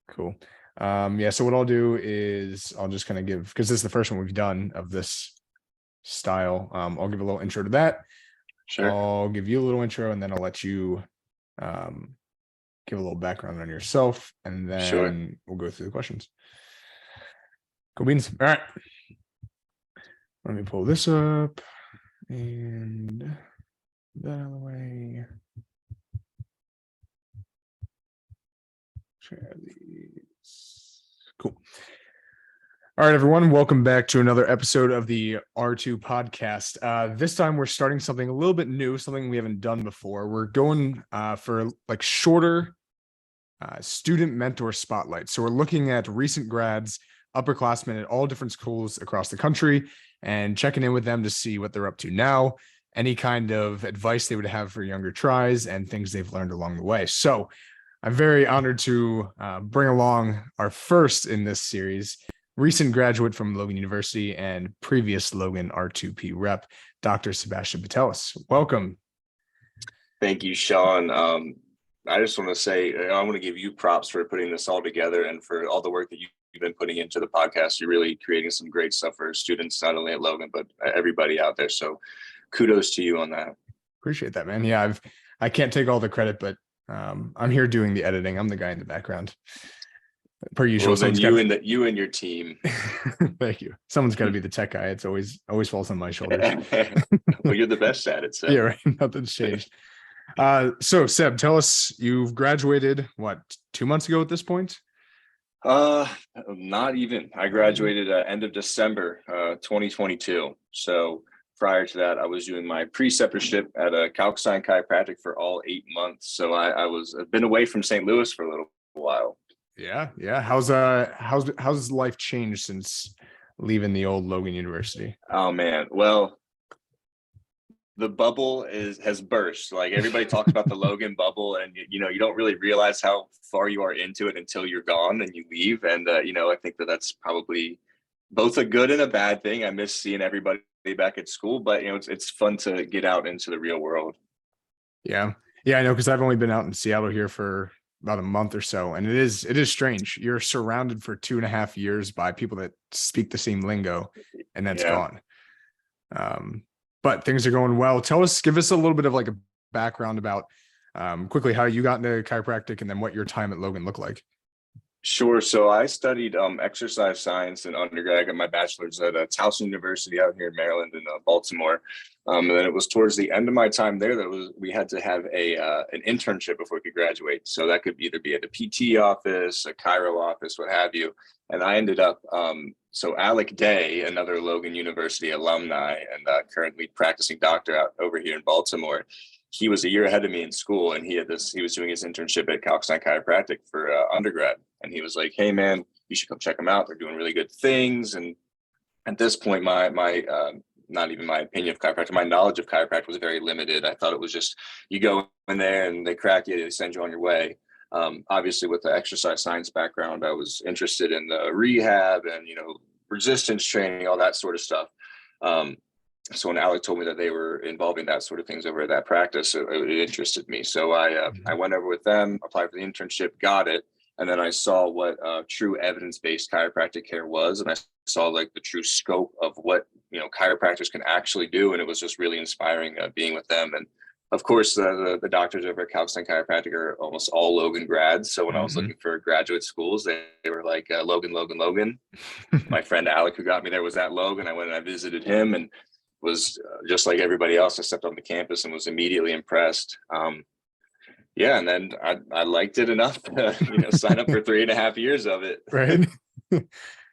Cool. Yeah, so what I'll do is I'll just kind of give, because this is the first one we've done of this style. I'll give a little intro to that. Sure. I'll give you a little intro, and then I'll let you give a little background on yourself, and then we'll go through the questions. Cool beans. All right. Let me pull this up and that out of the way. Share these. Cool. All right, everyone. Welcome back to another episode of the R2 podcast. This time we're starting something a little bit new, something we haven't done before. We're going for like shorter student mentor spotlight. So we're looking at recent grads, upperclassmen at all different schools across the country, and checking in with them to see what they're up to now, any kind of advice they would have for younger tries, and things they've learned along the way. So I'm very honored to bring along our first in this series, recent graduate from Logan University and previous Logan R2P rep, Dr. Sebastian Patellis. Welcome. Thank you, Sean. I just want to say, I want to give you props for putting this all together and for all the work that you've been putting into the podcast. You're really creating some great stuff for students, not only at Logan, but everybody out there. So kudos to you on that. Appreciate that, man. Yeah, I can't take all the credit, but I'm here doing the editing. I'm the guy in the background. Per usual. Well, then you and your team. Thank you. Someone's got to be the tech guy. It's always falls on my shoulders. Well, you're the best at it, so. Yeah, right. Nothing's changed. So Seb, tell us, you've graduated what, 2 months ago at this point? Not even. I graduated end of December 2022. So prior to that, I was doing my preceptorship at a Calcine Chiropractic for all 8 months. So I've been away from St. Louis for a little while. Yeah. How's life changed since leaving the old Logan University? Oh man, well, the bubble has burst. Like everybody talks about the Logan bubble, and you don't really realize how far you are into it until you're gone and you leave. And I think that's probably both a good and a bad thing. I miss seeing everybody back at school, but it's fun to get out into the real world. Yeah, I know, because I've only been out in Seattle here for about a month or so, and it is strange. You're surrounded for 2.5 years by people that speak the same lingo, and that's gone. But things are going well. Give us a little bit of like a background about quickly how you got into chiropractic, and then what your time at Logan looked like. Sure. So I studied exercise science in undergrad. I got my bachelor's at Towson University out here in Maryland and Baltimore. And then it was towards the end of my time there that we had to have an internship before we could graduate. So that could either be at a PT office, a chiro office, what have you. And I ended up, so Alec Day, another Logan University alumni and currently practicing doctor out over here in Baltimore, he was a year ahead of me in school, and he was doing his internship at Calcine Chiropractic for undergrad. And he was like, "Hey man, you should come check them out. They're doing really good things." And at this point, my not even my opinion of chiropractic, my knowledge of chiropractic was very limited. I thought it was just, you go in there and they crack you, they send you on your way. Obviously with the exercise science background, I was interested in the rehab and, resistance training, all that sort of stuff. So when Alec told me that they were involving that sort of things over at that practice, it interested me. So I went over with them, applied for the internship, got it. And then I saw what true evidence-based chiropractic care was. And I saw like the true scope of what, chiropractors can actually do. And it was just really inspiring being with them. And of course, the doctors over at Calcine Chiropractic are almost all Logan grads. So when I was looking for graduate schools, they were like, Logan. My friend Alec, who got me there, was at Logan. I went and I visited him and was just like everybody else. I stepped on the campus and was immediately impressed. And then I liked it enough to sign up for 3.5 years of it. Right.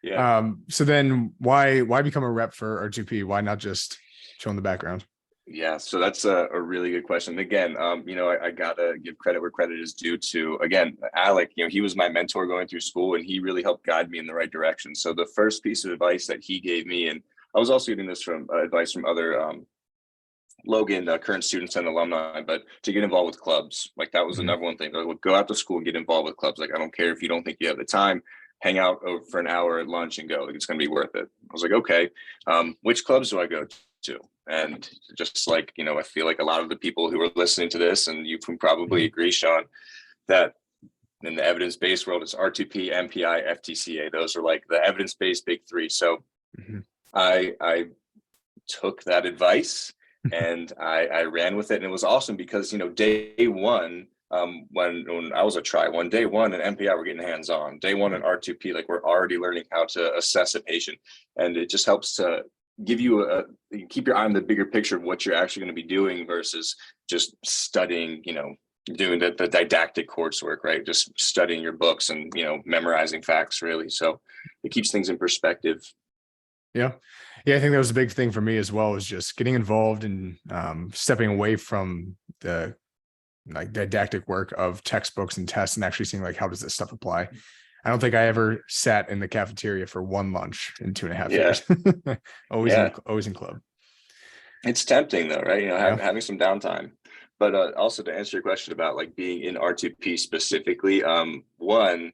Yeah. So then why become a rep for R2P? Why not just show in the background? Yeah, so that's a really good question. Again, I gotta give credit where credit is due to, again, Alec. He was my mentor going through school, and he really helped guide me in the right direction. So the first piece of advice that he gave me, and I was also getting this from advice from other Logan current students and alumni, but to get involved with clubs, like that was the number one thing. Like, go out to school and get involved with clubs. Like, I don't care if you don't think you have the time, hang out over for an hour at lunch and go. Like, it's going to be worth it. I was like, okay, which clubs do I go to? And just like, I feel like a lot of the people who are listening to this, and you can probably agree, Sean, that in the evidence-based world, it's R2P, MPI, FTCA. Those are like the evidence-based big three. So I took that advice and I ran with it, and it was awesome because day one, when I was a try one, day one and MPI, we're getting hands-on. Day one and R2P, like we're already learning how to assess a patient, and it just helps to give you keep your eye on the bigger picture of what you're actually going to be doing versus just studying, doing the didactic coursework, right? Just studying your books and memorizing facts, really. So it keeps things in perspective. Yeah, I think that was a big thing for me as well, was just getting involved and stepping away from the didactic work of textbooks and tests and actually seeing like, how does this stuff apply? I don't think I ever sat in the cafeteria for one lunch in 2.5 years. always in club. It's tempting though, right? Having some downtime. But also to answer your question about like being in R2P specifically, one,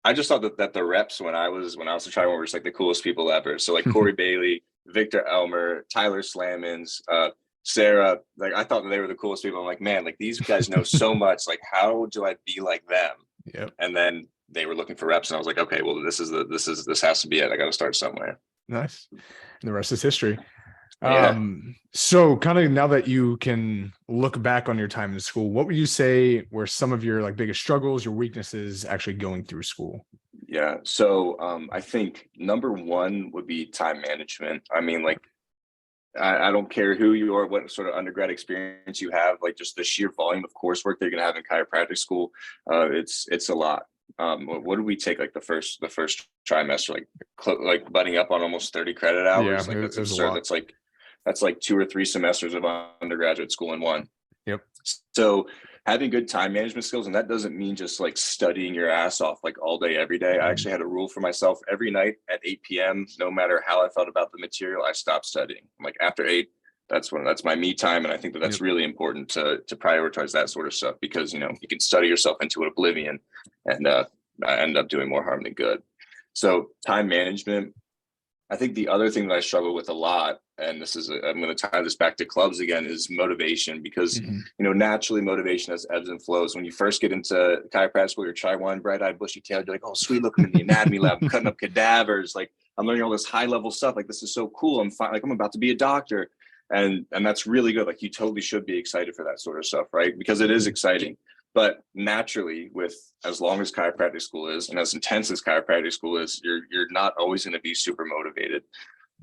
I just thought that the reps when I was a try one were just like the coolest people ever. So like Corey Bailey, Victor Elmer, Tyler Slammons, Sarah, like I thought that they were the coolest people. I'm like, man, like these guys know so much. Like, how do I be like them? Yep. And then they were looking for reps, and I was like, okay, well, this has to be it. I got to start somewhere. Nice. And the rest is history. Yeah. So kind of now that you can look back on your time in school, what would you say were some of your like biggest struggles, your weaknesses actually going through school? Yeah. So I think number one would be time management. I mean, like, I don't care who you are, what sort of undergrad experience you have, like just the sheer volume of coursework they're going to have in chiropractic school. It's a lot. What did we take like the first trimester, like butting up on almost 30 credit hours? Yeah, like that's absurd. That's like 2 or 3 semesters of undergraduate school in one. Yep. So having good time management skills, and that doesn't mean just like studying your ass off like all day, every day. I actually had a rule for myself every night at 8 p.m. No matter how I felt about the material, I stopped studying. Like after 8, that's my me time. And I think that's really important to prioritize that sort of stuff, because, you can study yourself into oblivion and I end up doing more harm than good. So time management. I think the other thing that I struggle with a lot, and I'm going to tie this back to clubs again, is motivation, because, naturally motivation has ebbs and flows. When you first get into chiropractic school, you're try one, bright-eyed, bushy-tailed, you're like, oh, sweet, look, I'm in the anatomy lab, I'm cutting up cadavers. Like, I'm learning all this high-level stuff. Like, this is so cool. I'm fine. Like, I'm about to be a doctor. And that's really good. Like, you totally should be excited for that sort of stuff, right? Because it is exciting. But naturally, with as long as chiropractic school is and as intense as chiropractic school is, you're not always going to be super motivated.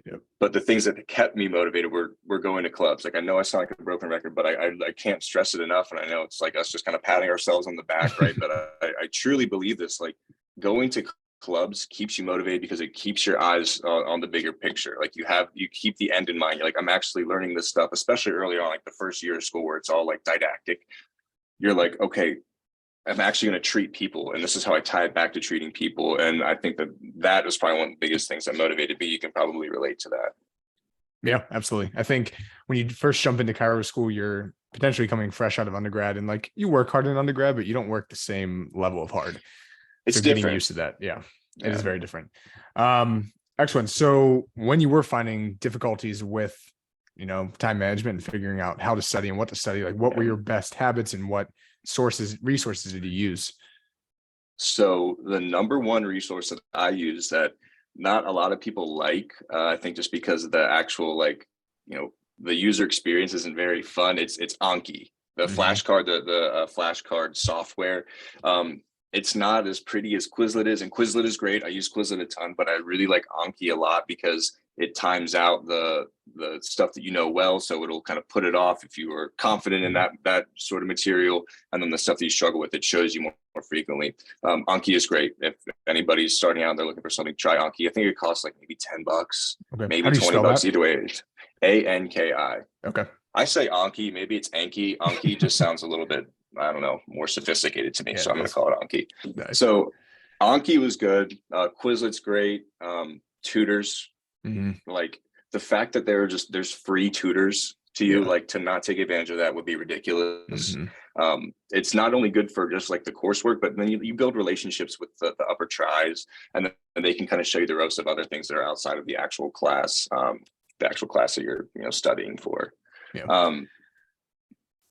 Yep. But the things that kept me motivated were going to clubs. Like, I know I sound like a broken record, but I can't stress it enough. And I know it's like us just kind of patting ourselves on the back, right? But I truly believe this. Like, going to clubs keeps you motivated because it keeps your eyes on the bigger picture. Like, you keep the end in mind. You're like, I'm actually learning this stuff, especially early on, like the first year of school where it's all like didactic. You're like, okay, I'm actually going to treat people, and this is how I tie it back to treating people. And I think that is probably one of the biggest things that motivated me. You can probably relate to that. Yeah, absolutely. I think when you first jump into chiro school, you're potentially coming fresh out of undergrad, and like you work hard in undergrad, but you don't work the same level of hard. It's so different. Getting used to that. Yeah, it is very different. Excellent. So when you were finding difficulties with, time management and figuring out how to study and what to study, like what were your best habits and what resources did you use? So the number one resource that I use that not a lot of people like, I think just because of the actual, the user experience isn't very fun. It's Anki, the flashcard, the flashcard software. It's not as pretty as Quizlet is, and Quizlet is great. I use Quizlet a ton, but I really like Anki a lot because it times out the stuff that well, so it'll kind of put it off if you are confident in that sort of material, and then the stuff that you struggle with, it shows you more frequently. Anki is great. If anybody's starting out, they're looking for something, try Anki. I think it costs like maybe $10, maybe $20. Either way, Anki. Okay. I say Anki, maybe it's Anki. Anki just sounds a little bit, I don't know, more sophisticated to me, so I'm going to call it Anki. Nice. So Anki was good. Quizlet's great. Tutors, like the fact that there's free tutors to you, like to not take advantage of that would be ridiculous. It's not only good for just like the coursework, but then you build relationships with the upper tries, and then they can kind of show you the ropes of other things that are outside of the actual class, that you're studying for.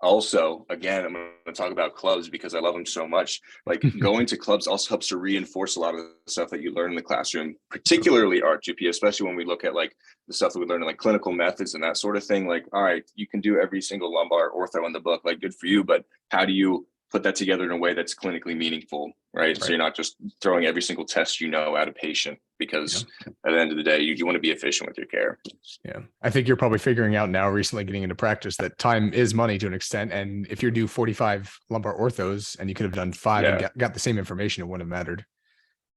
Also, again, I'm going to talk about clubs because I love them so much. Like going to clubs also helps to reinforce a lot of the stuff that you learn in the classroom, particularly RTP, especially when we look at like the stuff that we learn in like clinical methods and that sort of thing. Like, all right, you can do every single lumbar ortho in the book, like good for you, but how do you put that together in a way that's clinically meaningful, right? So you're not just throwing every single test at a patient, because at the end of the day, you want to be efficient with your care. Yeah. I think you're probably figuring out now, recently getting into practice, that time is money to an extent. And if you do 45 lumbar orthos and you could have done 5 and got the same information, it wouldn't have mattered.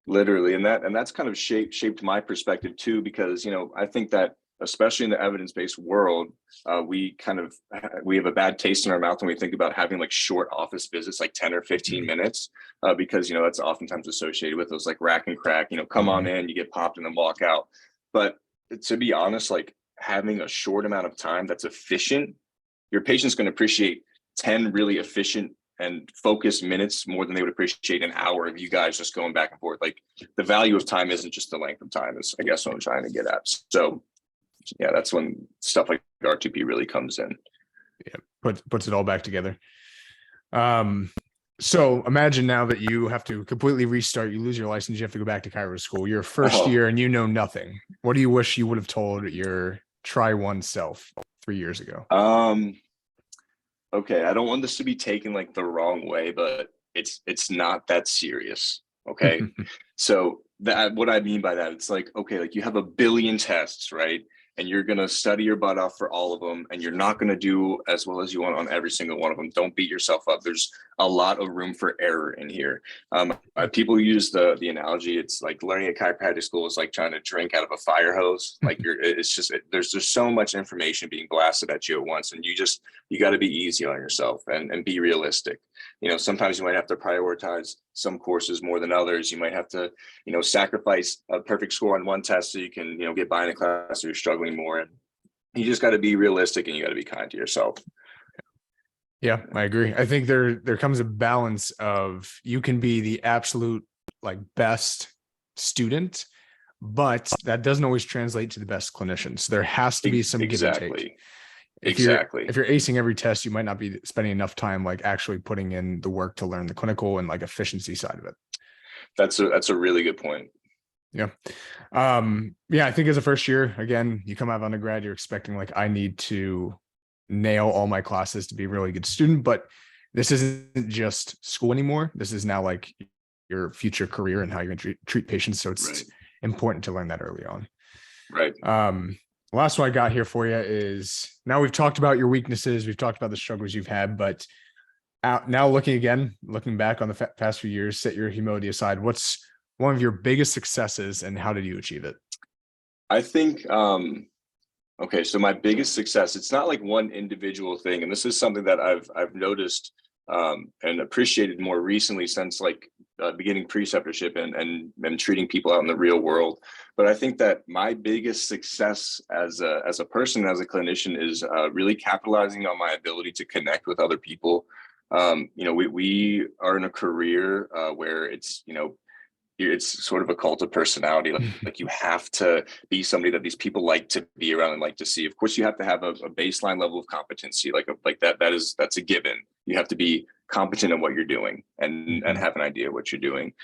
Literally. And that's kind of shaped my perspective too, because, I think that especially in the evidence-based world, we have a bad taste in our mouth when we think about having like short office visits, like 10 or 15 minutes, because, that's oftentimes associated with those like rack and crack, come on in, you get popped and then walk out. But to be honest, like having a short amount of time that's efficient, your patient's going to appreciate 10 really efficient and focused minutes more than they would appreciate an hour of you guys just going back and forth. Like the value of time isn't just the length of time, is I guess what I'm trying to get at. So yeah, that's when stuff like RTP really comes in. Yeah, puts it all back together. So imagine now that you have to completely restart, you lose your license, you have to go back to chiro school, your first year, and you know nothing. What do you wish you would have told your try one self 3 years ago? Okay, I don't want this to be taken like the wrong way, but it's not that serious. Okay. So that, what I mean by that, it's like, okay, like you have a billion tests, right? And you're going to study your butt off for all of them, and you're not going to do as well as you want on every single one of them. Don't beat yourself up. There's a lot of room for error in here. People use the analogy. It's like learning at chiropractic school is like trying to drink out of a fire hose. Like there's just so much information being blasted at you at once. And you got to be easy on yourself and be realistic. Sometimes you might have to prioritize some courses more than others. You might have to, sacrifice a perfect score on one test so you can, get by in a class so you're struggling more. And you just got to be realistic, and you got to be kind to yourself. Yeah, I agree. I think there comes a balance of, you can be the absolute like best student, but that doesn't always translate to the best clinicians. There has to be some give and take. If you're acing every test, you might not be spending enough time like actually putting in the work to learn the clinical and like efficiency side of it. That's a really good point. Yeah. I think as a first year, again, you come out of undergrad, you're expecting like, I need to nail all my classes to be a really good student, but this isn't just school anymore. This is now like your future career and how you're going to treat patients. So it's important to learn that early on. Right. Last one I got here for you is, now we've talked about your weaknesses, we've talked about the struggles you've had, but now looking back on the past few years, set your humility aside. What's one of your biggest successes and how did you achieve it? I think, okay, so my biggest success, it's not like one individual thing. And this is something that I've noticed and appreciated more recently since like beginning preceptorship and treating people out in the real world. But I think that my biggest success as a person, as a clinician, is really capitalizing on my ability to connect with other people. We are in a career where it's sort of a cult of personality. Like you have to be somebody that these people like to be around and like to see. Of course, you have to have a baseline level of competency, that's a given. You have to be competent at what you're doing and have an idea of what you're doing.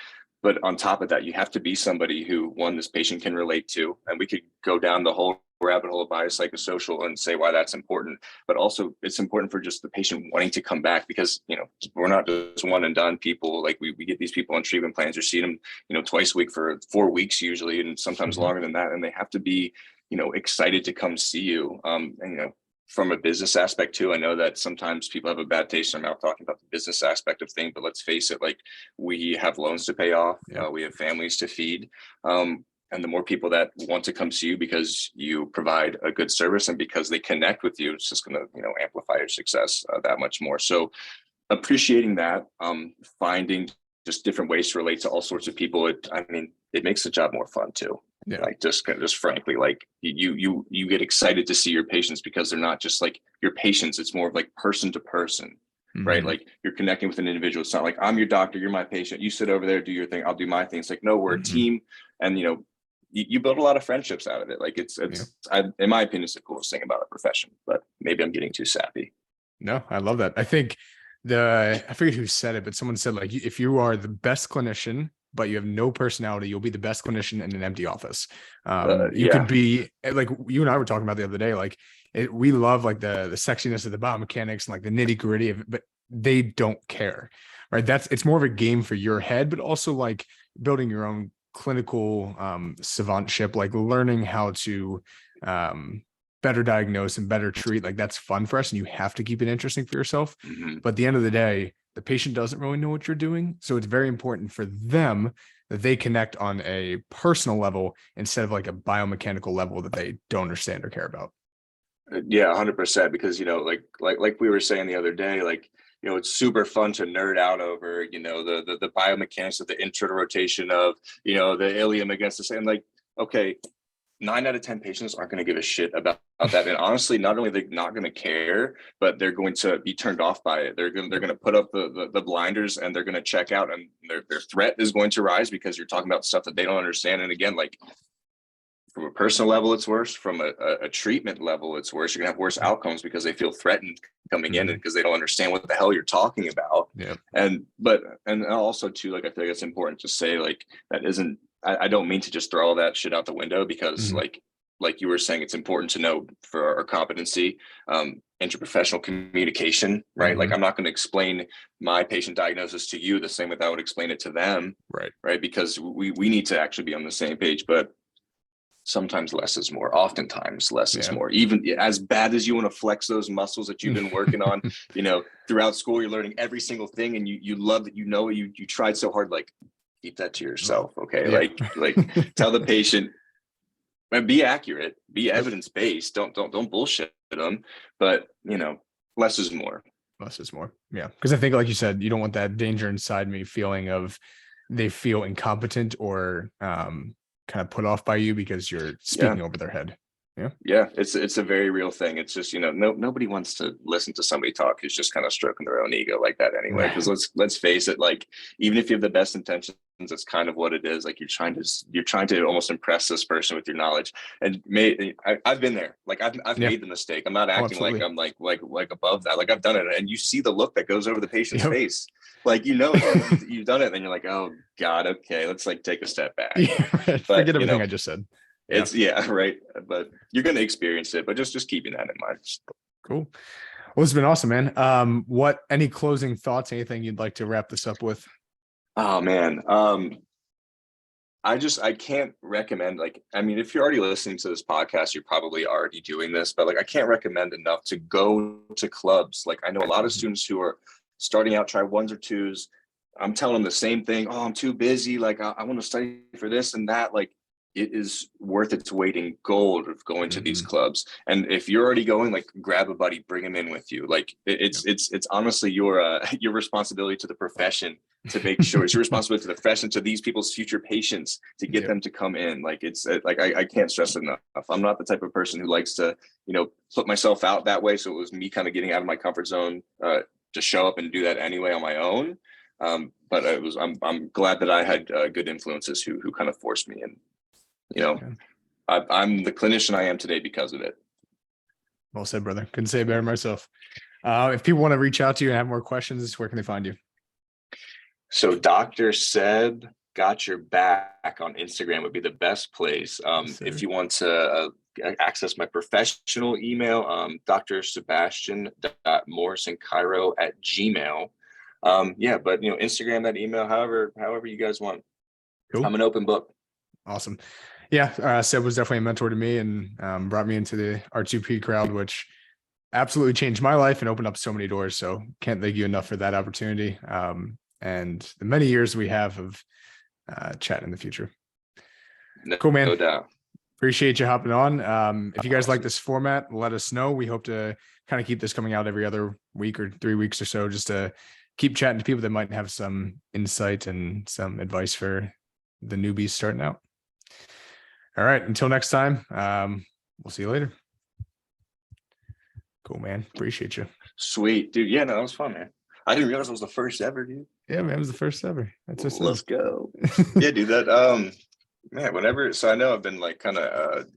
But on top of that, you have to be somebody who, one, this patient can relate to, and we could go down the whole rabbit hole of biopsychosocial and say why that's important, but also it's important for just the patient wanting to come back, because we're not just one and done people. Like we get these people on treatment plans, or see them twice a week for 4 weeks usually, and sometimes longer than that, and they have to be excited to come see you. From a business aspect too, I know that sometimes people have a bad taste in their mouth talking about the business aspect of things, but let's face it, like we have loans to pay off, we have families to feed, and the more people that want to come see you because you provide a good service and because they connect with you, it's just going to amplify your success that much more. So appreciating that, finding just different ways to relate to all sorts of people, it makes the job more fun too. Yeah. Like just frankly, like you get excited to see your patients because they're not just like your patients. It's more of like person to person, right? Like you're connecting with an individual. It's not like I'm your doctor, you're my patient. You sit over there, do your thing, I'll do my thing. It's like, no, we're a team, and you build a lot of friendships out of it. Like it's in my opinion, it's the coolest thing about our profession. But maybe I'm getting too sappy. No, I love that. I think I forget who said it, but someone said like, if you are the best clinician, but you have no personality, you'll be the best clinician in an empty office. You Yeah. could be like you and I were talking about the other day, like we love like the sexiness of the biomechanics and like the nitty gritty of it, but they don't care, right? It's more of a game for your head, but also like building your own clinical savantship, like learning how to better diagnose and better treat. Like that's fun for us, and you have to keep it interesting for yourself. Mhm. But at the end of the day, the patient doesn't really know what you're doing, so it's very important for them that they connect on a personal level instead of like a biomechanical level that they don't understand or care about. Yeah, 100%. Because like we were saying the other day, like it's super fun to nerd out over the biomechanics of the internal rotation of the ilium against the sand. Like, okay, 9 out of 10 patients aren't going to give a shit about that. And honestly, not only they're not going to care, but they're going to be turned off by it. They're going to put up the blinders, and they're going to check out, and their threat is going to rise because you're talking about stuff that they don't understand. And again, like from a personal level, it's worse. From a treatment level, it's worse. You're gonna have worse outcomes because they feel threatened coming in, and because they don't understand what the hell you're talking about. Yeah. And also too, like I feel like it's important to say, like, that isn't, I don't mean to just throw all that shit out the window, because like you were saying, it's important to know for our competency, interprofessional communication, right? Like, I'm not going to explain my patient diagnosis to you the same way that I would explain it to them, right? Because we need to actually be on the same page. But sometimes less is more. Oftentimes less is more. Even as bad as you want to flex those muscles that you've been working on, throughout school, you're learning every single thing, and you love that, you tried so hard. Like, keep that to yourself, okay? Like tell the patient, be accurate, be evidence-based. Don't bullshit them. But less is more. Less is more. Yeah. Because I think, like you said, you don't want that danger inside me feeling of they feel incompetent or kind of put off by you because you're speaking over their head. Yeah, it's a very real thing. It's just, nobody wants to listen to somebody talk who's just kind of stroking their own ego like that anyway. Because let's face it, like, even if you have the best intentions, it's kind of what it is. Like, you're trying to almost impress this person with your knowledge. And I've been there. Like, I've made the mistake. I'm not acting like I'm like above that. Like, I've done it, and you see the look that goes over the patient's face. Like, you've done it, and then you're like, oh God, okay, let's like take a step back. But, forget everything I just said. It's right. But you're going to experience it, but just keeping that in mind. Cool. Well, it's been awesome, man. Any closing thoughts, anything you'd like to wrap this up with? Oh man. I can't recommend, like, I mean, if you're already listening to this podcast, you're probably already doing this, but like, I can't recommend enough to go to clubs. Like, I know a lot of students who are starting out, try ones or twos. I'm telling them the same thing. Oh, I'm too busy. Like, I want to study for this and that. Like, it is worth its weight in gold of going to these clubs. And if you're already going, like, grab a buddy, bring him in with you. Like, it's honestly your responsibility to the profession to make sure. It's your responsibility to the profession, to these people's future patients, to get them to come in. Like, it's like, I can't stress it enough. I'm not the type of person who likes to, put myself out that way. So it was me kind of getting out of my comfort zone to show up and do that anyway on my own. But I'm glad that I had good influences who kind of forced me in. I'm the clinician I am today because of it. Well said, brother. Couldn't say it better myself. If people want to reach out to you and have more questions, where can they find you? So Dr. Seb got your back on Instagram would be the best place. If you want to access my professional email, drsebastian.morrisoncairo@gmail. But Instagram, that email, however you guys want. Cool. I'm an open book. Awesome. Yeah, Seb was definitely a mentor to me and brought me into the R2P crowd, which absolutely changed my life and opened up so many doors. So can't thank you enough for that opportunity and the many years we have of chatting in the future. Cool, man. No doubt. Appreciate you hopping on. If you guys like this format, let us know. We hope to kind of keep this coming out every other week or 3 weeks or so, just to keep chatting to people that might have some insight and some advice for the newbies starting out. All right. Until next time, we'll see you later. Cool, man. Appreciate you. Sweet, dude. Yeah, no, that was fun, man. I didn't realize it was the first ever, dude. Yeah, man, it was the first ever. That's just let's go. Yeah, dude. That man, whenever. So I know I've been like kind of